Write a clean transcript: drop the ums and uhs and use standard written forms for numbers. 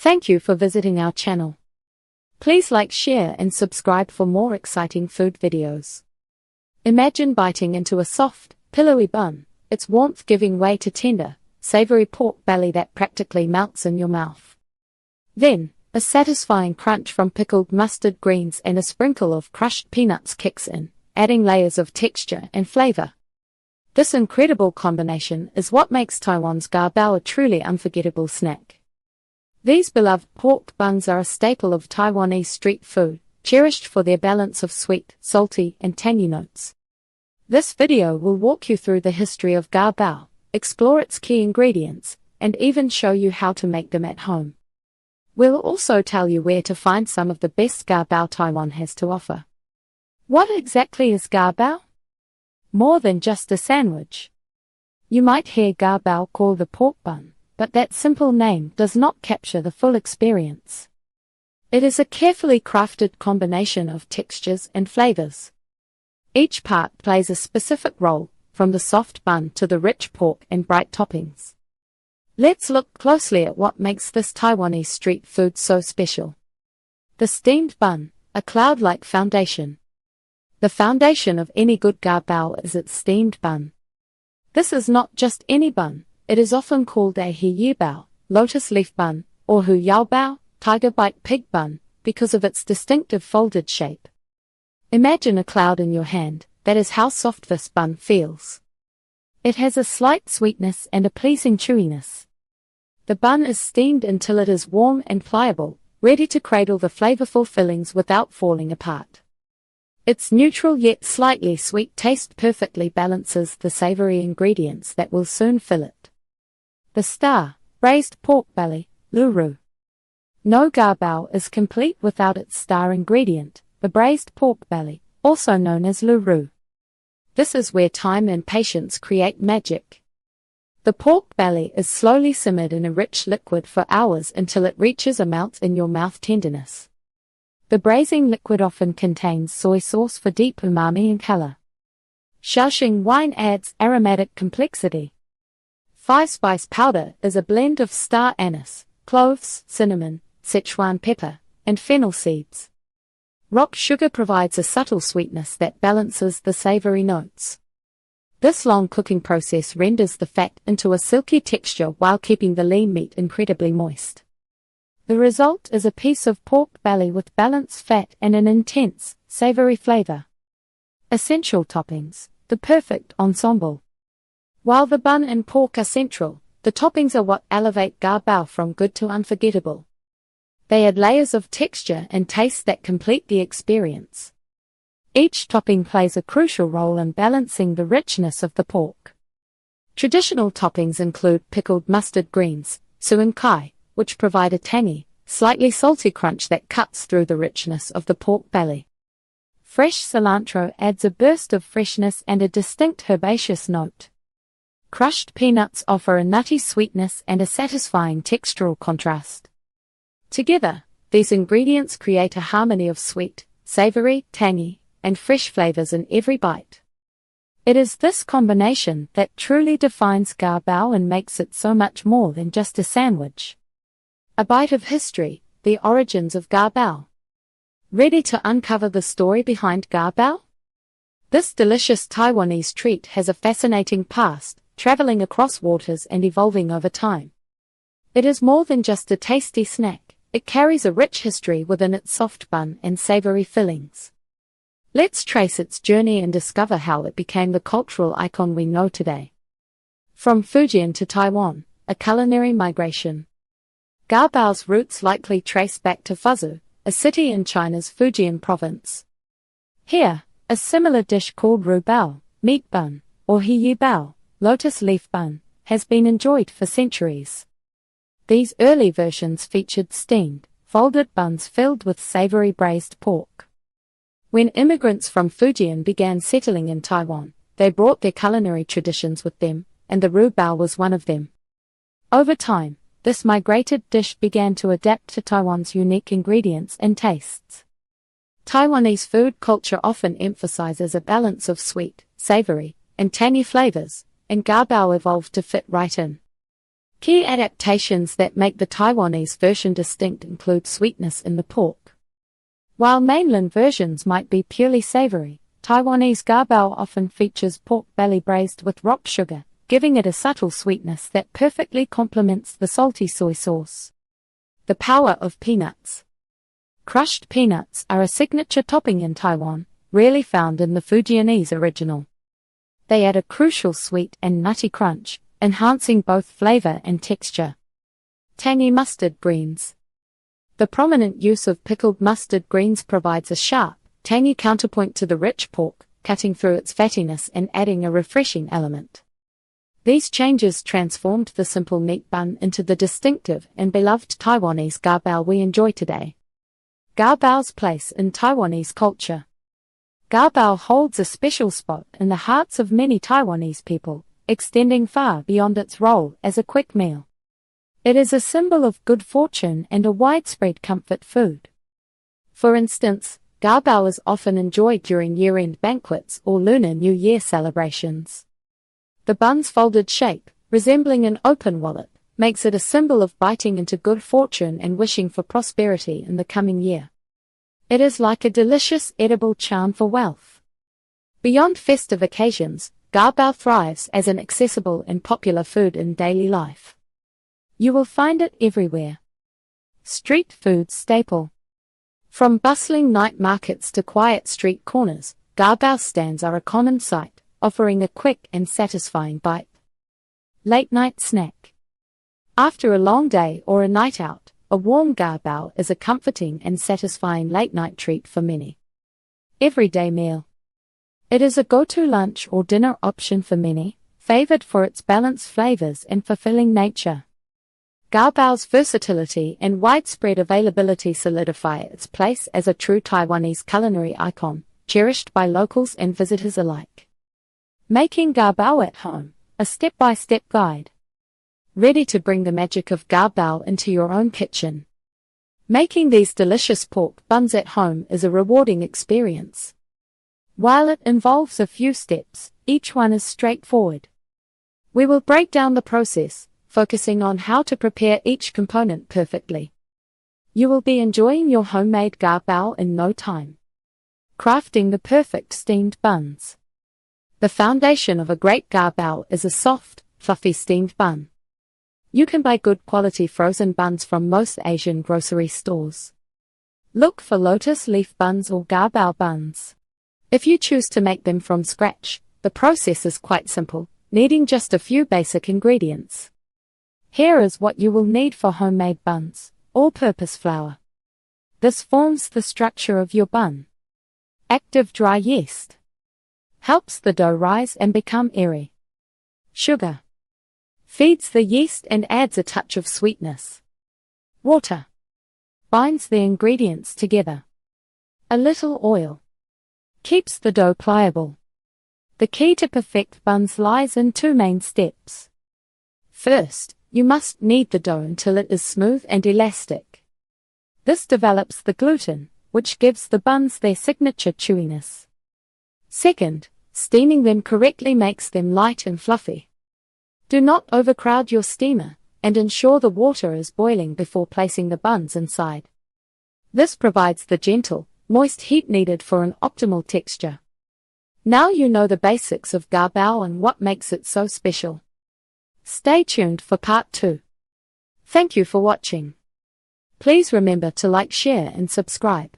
Thank you for visiting our channel. Please like, share and subscribe for more exciting food videos. Imagine biting into a soft, pillowy bun, its warmth giving way to tender, savory pork belly that practically melts in your mouth. Then, a satisfying crunch from pickled mustard greens and a sprinkle of crushed peanuts kicks in, adding layers of texture and flavor. This incredible combination is what makes Taiwan's Gua Bao a truly unforgettable snack. These beloved pork buns are a staple of Taiwanese street food, cherished for their balance of sweet, salty, and tangy notes. This video will walk you through the history of Gua Bao, explore its key ingredients, and even show you how to make them at home. We'll also tell you where to find some of the best Gua Bao Taiwan has to offer. What exactly is Gua Bao? More than just a sandwich. You might hear Gua Bao called the pork bun, but that simple name does not capture the full experience. It is a carefully crafted combination of textures and flavors. Each part plays a specific role, from the soft bun to the rich pork and bright toppings. Let's look closely at what makes this Taiwanese street food so special. The steamed bun, a cloud-like foundation. The foundation of any good Gua Bao is its steamed bun. This is not just any bun. It is often called a he yu bao, lotus leaf bun, or hu yao bao, tiger bite pig bun, because of its distinctive folded shape. Imagine a cloud in your hand. That is how soft this bun feels. It has a slight sweetness and a pleasing chewiness. The bun is steamed until it is warm and pliable, ready to cradle the flavorful fillings without falling apart. Its neutral yet slightly sweet taste perfectly balances the savory ingredients that will soon fill it. The star, braised pork belly, lu ru. No Gua Bao is complete without its star ingredient, the braised pork belly, also known as lu ru. This is where time and patience create magic. The pork belly is slowly simmered in a rich liquid for hours until it reaches a melt-in-your-mouth tenderness. The braising liquid often contains soy sauce for deep umami and color. Shaoxing wine adds aromatic complexity. Five-spice powder is a blend of star anise, cloves, cinnamon, Sichuan pepper, and fennel seeds. Rock sugar provides a subtle sweetness that balances the savory notes. This long cooking process renders the fat into a silky texture while keeping the lean meat incredibly moist. The result is a piece of pork belly with balanced fat and an intense, savory flavor. Essential toppings, the perfect ensemble. While the bun and pork are central, the toppings are what elevate Gua Bao from good to unforgettable. They add layers of texture and taste that complete the experience. Each topping plays a crucial role in balancing the richness of the pork. Traditional toppings include pickled mustard greens, suan kai, which provide a tangy, slightly salty crunch that cuts through the richness of the pork belly. Fresh cilantro adds a burst of freshness and a distinct herbaceous note. Crushed peanuts offer a nutty sweetness and a satisfying textural contrast. Together, these ingredients create a harmony of sweet, savory, tangy, and fresh flavors in every bite. It is this combination that truly defines Gua Bao and makes it so much more than just a sandwich. A bite of history, the origins of Gua Bao. Ready to uncover the story behind Gua Bao? This delicious Taiwanese treat has a fascinating past, traveling across waters and evolving over time. It is more than just a tasty snack, it carries a rich history within its soft bun and savory fillings. Let's trace its journey and discover how it became the cultural icon we know today. From Fujian to Taiwan, a culinary migration. Gua Bao's roots likely trace back to Fuzhou, a city in China's Fujian province. Here, a similar dish called ru bao, meat bun, or he yu bao, lotus leaf bun, has been enjoyed for centuries. These early versions featured steamed, folded buns filled with savory braised pork. When immigrants from Fujian began settling in Taiwan, they brought their culinary traditions with them, and the ru bao was one of them. Over time, this migrated dish began to adapt to Taiwan's unique ingredients and tastes. Taiwanese food culture often emphasizes a balance of sweet, savory, and tangy flavors, and Gua Bao evolved to fit right in. Key adaptations that make the Taiwanese version distinct include sweetness in the pork. While mainland versions might be purely savory, Taiwanese Gua Bao often features pork belly braised with rock sugar, giving it a subtle sweetness that perfectly complements the salty soy sauce. The power of peanuts. Crushed peanuts are a signature topping in Taiwan, rarely found in the Fujianese original. They add a crucial sweet and nutty crunch, enhancing both flavor and texture. Tangy mustard greens. The prominent use of pickled mustard greens provides a sharp, tangy counterpoint to the rich pork, cutting through its fattiness and adding a refreshing element. These changes transformed the simple meat bun into the distinctive and beloved Taiwanese Gua Bao we enjoy today. Gua Bao's place in Taiwanese culture. Gua Bao holds a special spot in the hearts of many Taiwanese people, extending far beyond its role as a quick meal. It is a symbol of good fortune and a widespread comfort food. For instance, Gua Bao is often enjoyed during year-end banquets or Lunar New Year celebrations. The bun's folded shape, resembling an open wallet, makes it a symbol of biting into good fortune and wishing for prosperity in the coming year. It is like a delicious edible charm for wealth. Beyond festive occasions, Gua Bao thrives as an accessible and popular food in daily life. You will find it everywhere. Street food staple. From bustling night markets to quiet street corners, Gua Bao stands are a common sight, offering a quick and satisfying bite. Late night snack. After a long day or a night out, a warm Gua Bao is a comforting and satisfying late-night treat for many. Everyday meal. It is a go-to lunch or dinner option for many, favored for its balanced flavors and fulfilling nature. Gua Bao's versatility and widespread availability solidify its place as a true Taiwanese culinary icon, cherished by locals and visitors alike. Making Gua Bao at home, a step-by-step guide. Ready to bring the magic of Gua Bao into your own kitchen. Making these delicious pork buns at home is a rewarding experience. While it involves a few steps, each one is straightforward. We will break down the process, focusing on how to prepare each component perfectly. You will be enjoying your homemade Gua Bao in no time. Crafting the perfect steamed buns. The foundation of a great Gua Bao is a soft, fluffy steamed bun. You can buy good quality frozen buns from most Asian grocery stores. Look for lotus leaf buns or Gua Bao buns. If you choose to make them from scratch, the process is quite simple, needing just a few basic ingredients. Here is what you will need for homemade buns: all-purpose flour. This forms the structure of your bun. Active dry yeast. Helps the dough rise and become airy. Sugar. Feeds the yeast and adds a touch of sweetness. Water. Binds the ingredients together. A little oil. Keeps the dough pliable. The key to perfect buns lies in two main steps. First, you must knead the dough until it is smooth and elastic. This develops the gluten, which gives the buns their signature chewiness. Second, steaming them correctly makes them light and fluffy. Do not overcrowd your steamer, and ensure the water is boiling before placing the buns inside. This provides the gentle, moist heat needed for an optimal texture. Now you know the basics of Gua Bao and what makes it so special. Stay tuned for part 2. Thank you for watching. Please remember to like, share and subscribe.